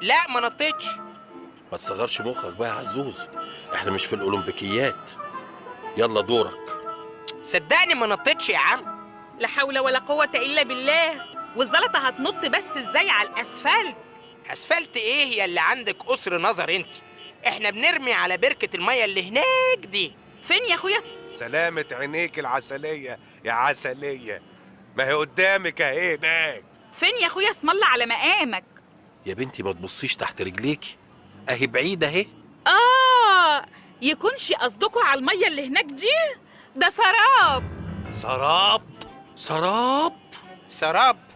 لا ما نطيتش. ما تصغرش مخك بقى يا عزوز، احنا مش في الاولمبيكيات. يلا دورك. صدقني ما نطيتش يا عم. لا حول ولا قوة إلا بالله. والزلطة هتنط بس ازاي على الأسفلت؟ اسفلت ايه يا اللي عندك قصر نظر انت؟ احنا بنرمي على بركة المية اللي هناك دي. فين يا أخويا؟ سلامة عينيك العسلية يا عسلية، ما هي قدامك اهي هناك. فين يا أخويا؟ اسم الله على مقامك. يا بنتي ما تبصيش تحت رجليكي، اهي بعيدة اهي. يكونش قصدكوا على المية اللي هناك دي؟ ده سراب. سراب؟ سراب؟ سراب؟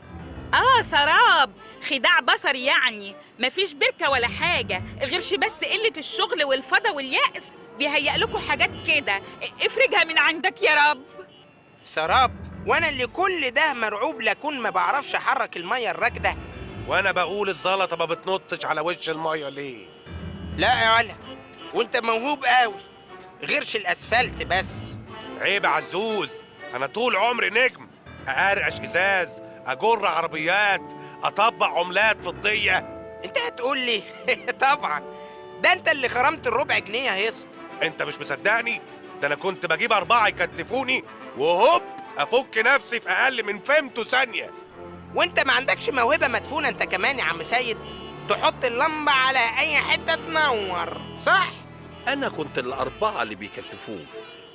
سراب، خداع بصري يعني. مفيش بركة ولا حاجة غيرش بس قلة الشغل والفضا واليأس بيهيأ لكم حاجات كده. افرجها من عندك يا رب. سراب؟ وانا اللي كل ده مرعوب لاكون ما بعرفش احرك المية الراكدة. وانا بقول الزلطة ما بتنطش على وش المية ليه؟ لا يا ولا، وانت موهوب قوي. غيرش الاسفلت بس. عيب يا عزوز، انا طول عمري نجم، اقرقش ازاز، اجر عربيات، اطبق عملات فضية. انت هتقول لي طبعا، ده انت اللي خرمت الربع جنيه يا هيصة. انت مش مصدقني؟ ده انا كنت بجيب 4 يكتفوني وهوب افك نفسي في اقل من فهمته ثانية. وانت ما عندكش موهبة مدفونة انت كمان يا عم سيد؟ تحط اللمبة على اي حتة تنور، صح؟ انا كنت الاربعة اللي بيكتفوه،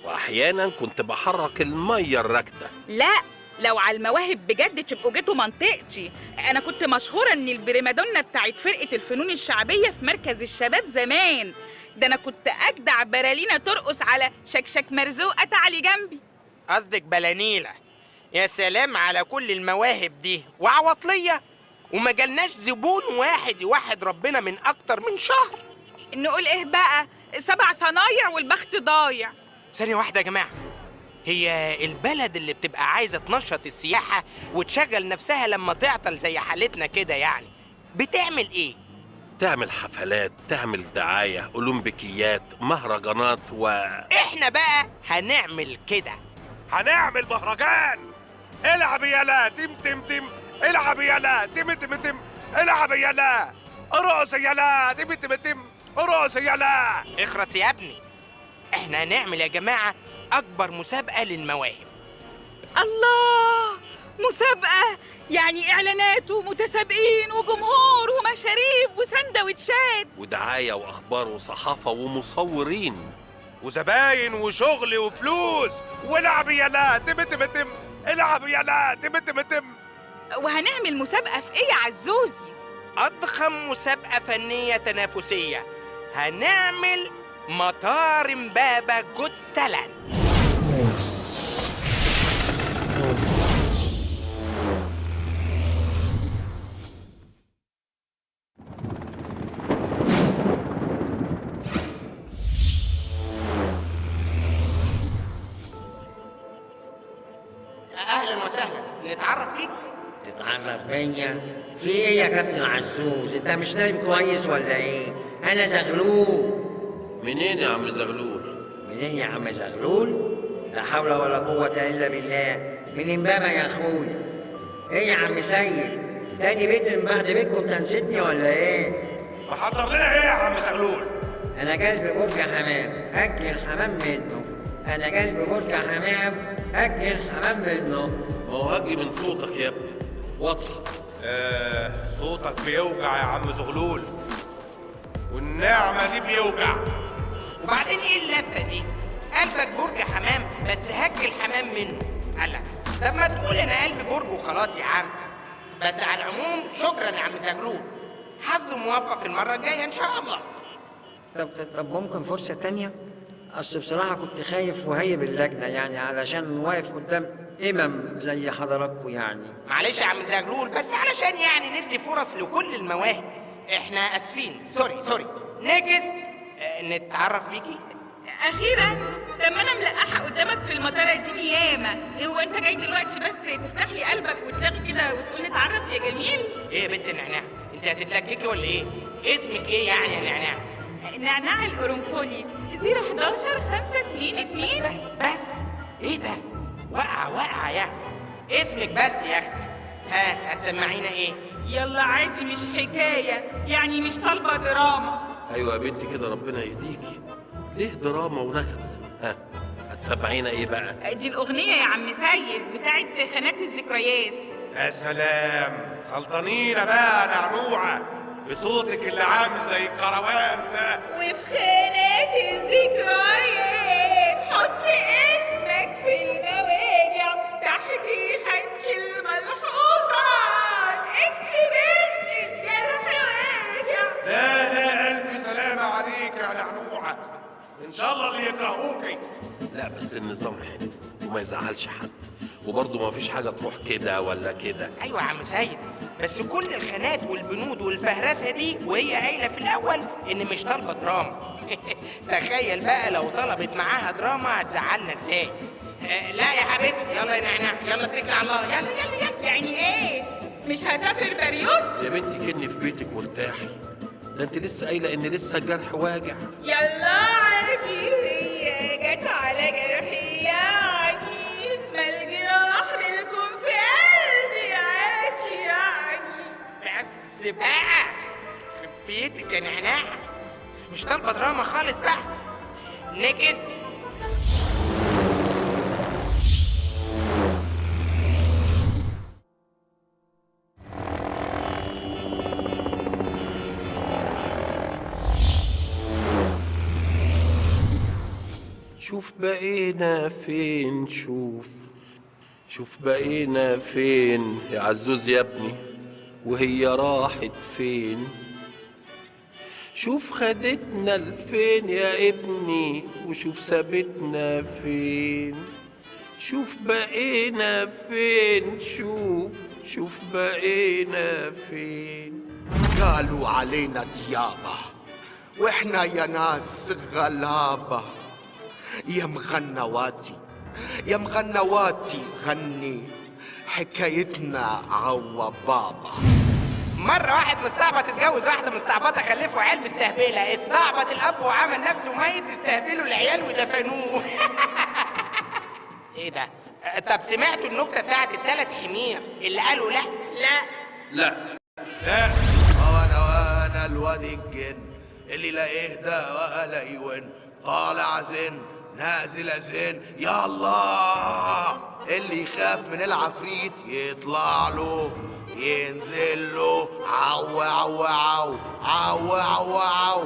واحيانا كنت بحرك المية الراكدة. لا، لو على المواهب بجد تبقوا جيتوا منطقتي. انا كنت مشهوره ان البريمادونا بتاعت فرقه الفنون الشعبيه في مركز الشباب زمان. ده انا كنت اجدع برالينا ترقص على شكشك مرزوقه تعالي جنبي. قصدك بلانيلة؟ يا سلام على كل المواهب دي وعواطلية، وما جالناش زبون واحد يوحد ربنا من اكتر من شهر. نقول ايه بقى؟ 7 صنايع والبخت ضايع. ثانية واحدة يا جماعة، هي البلد اللي بتبقى عايزة تنشط السياحة وتشغل نفسها لما تعطل زي حالتنا كده يعني بتعمل ايه؟ تعمل حفلات، تعمل دعاية، أولمبيكيات، مهرجانات احنا بقى هنعمل كده. هنعمل مهرجان. العب يلا تم تم تم، العب يلا تم تم تم، العب يلا ارقص يلا تم تم تم، ارقص يلا. اخرس يا ابني. احنا هنعمل يا جماعة اكبر مسابقة للمواهب. الله، مسابقه؟ يعني اعلانات ومتسابقين وجمهور ومشاريب وسندوتشات ودعاية وأخبار وصحافة ومصورين وزباين وشغل وفلوس. والعب يلا تم تم تم، العب يلا تم تم تم. وهنعمل مسابقه في ايه يا عزوزي؟ اضخم مسابقة فنية تنافسية. هنعمل مطار امبابة جوت تالنت. اهلا وسهلا، نتعرف بيك؟ تتعرف بيا؟ في ايه يا كابتن عزوز؟ انت مش نايم كويس ولا ايه؟ انا زغلول. منين يا عم زغلول؟ منين يا عم زغلول؟ لا حول ولا قوة الا بالله. من امبابة يا اخويا. ايه يا عم سيد؟ تاني بيت من بعد بيتكم انت نسيتني ولا ايه؟ محضر لنا ايه يا عم زغلول؟ انا قلبي برج حمام اكل الحمام منه. انا قلبي برج حمام اكل الحمام منه. ما هو هجي من صوتك يا ابني، واضحة. صوتك بيوجع يا عم زغلول، والنعمة دي بيوجع. وبعدين ايه اللفة دي؟ قلبك برج حمام بس هج الحمام منه. قالك طب ما تقول انا قلبي برج وخلاص يا عم. بس على العموم شكرا يا عم زغلول، حظ موفق المرة الجاية ان شاء الله. طب ممكن فرصة تانية؟ أصل بصراحة كنت خايف وهيب اللجنة يعني علشان واقف قدام إمام زي حضراتكم يعني. معلش يا عم زغلول، بس علشان يعني ندي فرص لكل المواهب. احنا اسفين، سوري. نيكست. نتعرف بيكي. اخيرا. طب ما انا ملقحه قدامك في المطار دي ياما. هو انت جاي دلوقتي بس تفتح لي قلبك وتلاقي كده وتقول نتعرف يا جميل؟ ايه يا بنت النعناع، انت هتتلككي ولا ايه؟ اسمك ايه يعني يا نعناع؟ نعناع القرنفلي 011 522. بس ايه ده؟ واقعة يعني. اسمك بس يا اختي. ها هتسمعينا ايه؟ يلا عادي مش حكاية، يعني مش طالبة دراما. ايوه يا بنتي كده، ربنا يهديكي. ليه دراما ونكد؟ ها، هتسمعينا ايه بقى؟ دي الأغنية يا عم سيد بتاعت خانات الذكريات. يا سلام، خلطانينا بقى نعنوعة بصوتك اللي عامل زي الكروان ده. وفي خانات الذكريات حط اسمك في المواجع، تحت خانش الملحوظات اكتب ان الجرح واجع. لا لا، ألف سلامة عليك يا نعنوعة، إن شاء الله اللي يكرهوكي. لا بس النظام حلو وما يزعلش حد، وبرضه ما فيش حاجه تروح كده ولا كده. ايوه يا عم سيد، بس كل الخانات والبنود والفهرسه دي وهي قايله في الاول ان مش طالبه دراما. تخيل بقى لو طلبت معاها دراما هتزعلنا ازاي. لا يا حبيبتي، يلا يا نعناع، يلا اتكل على الله، يلا يلا يلا. يعني ايه؟ مش هسافر بريود؟ يا بنتي كني في بيتك وارتاحي، ده انت لسه قايله ان لسه الجرح واجع. يلا عادي، هي جت على جرحي يعني، ما الجراح بالكم في قلبي عادي يعني. بس بقى يخرب بيتك يا نعناع، مش طالبه دراما خالص بقى. نكست. شوف بقينا فين، شوف بقينا فين يا عزوز يا ابني، وهي راحت فين. شوف خدتنا لفين يا ابني، وشوف سابتنا فين. شوف بقينا فين، شوف بقينا فين. قالوا علينا ديابة واحنا يا ناس غلابة. يا مغنواتي غني حكايتنا عوا بابا. مرة واحد مستعبط اتجوز واحدة مستعبطة، خلفوا عيال مستهبلة. استعبط الأب وعمل نفسه ميت، استهبلوا العيال ودفنوه. إيه ده؟ طب سمعتوا النكتة بتاعت التلات حمير اللي قالوا لأ؟ لا لا، وانا الواد الجن اللي لا يهدى ولا يون، طالع زن نازل زن، يا الله. اللي يخاف من العفريت يطلع له ينزل له، عو عو عو عو عو عو.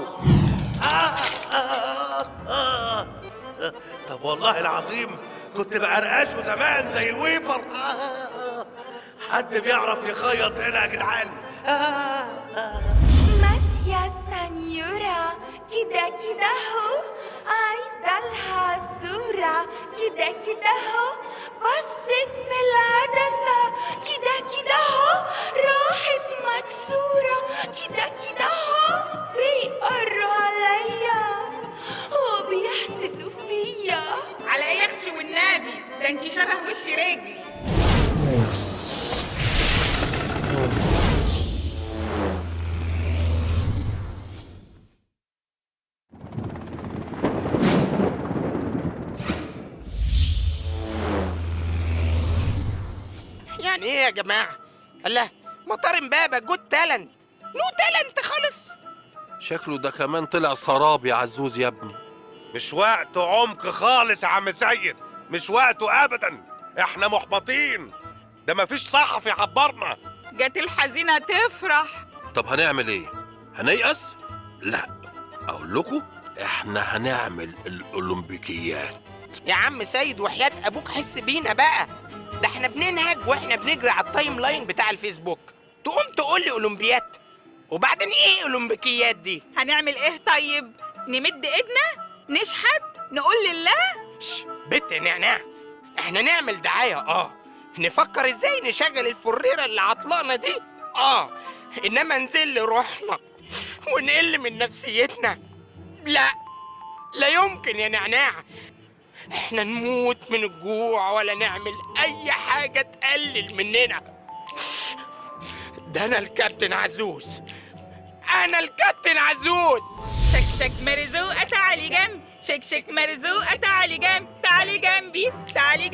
طب والله العظيم كنت بعرقشه زمان زي الويفر. حد بيعرف يخيط هنا يا جدعان؟ ماشية سنيورة كده كده هو، عايزة لها صورة كده كده هو، بصت في العدسة كده كده هو، راحت مكسورة كده كده هو، بيقروا عليا وبيحسدوا فيا. على ايه يخشي والنبي، ده انت شبه وش رجلي. يعني إيه يا جماعة؟ الله، مطار امبابة جود تالنت، نو تالنت خالص. شكله ده كمان طلع سراب يا عزوز يا ابني. مش وقت عمق خالص يا عم سيد، مش وقته ابدا، احنا محبطين، ده مفيش صحفي يعبرنا. جت الحزينة تفرح. طب هنعمل ايه؟ هنيأس؟ لا، اقول لكم احنا هنعمل الاولمبيكيات. يا عم سيد وحياة أبوك حس بينا بقى، ده احنا بننهج واحنا بنجري على التايم لاين بتاع الفيسبوك، تقوم تقول لي أولمبيات؟ وبعدين إيه أولمبيكيات دي؟ هنعمل ايه طيب؟ نمد ايدنا؟ نشحت؟ نقول لله؟ بت يا نعناع، احنا نعمل دعاية نفكر ازاي نشغل الفريرة اللي عطلانة دي انما نزل روحنا ونقل من نفسيتنا، لا لا يمكن يا نعناع. احنا نموت من الجوع ولا نعمل اي حاجة تقلل مننا. ده انا الكابتن عزوز، انا الكابتن عزوز. شك مرزوقة تعالي جنبي، شك مرزوقة تعالي جنبي، تعالي جنبي، تعالي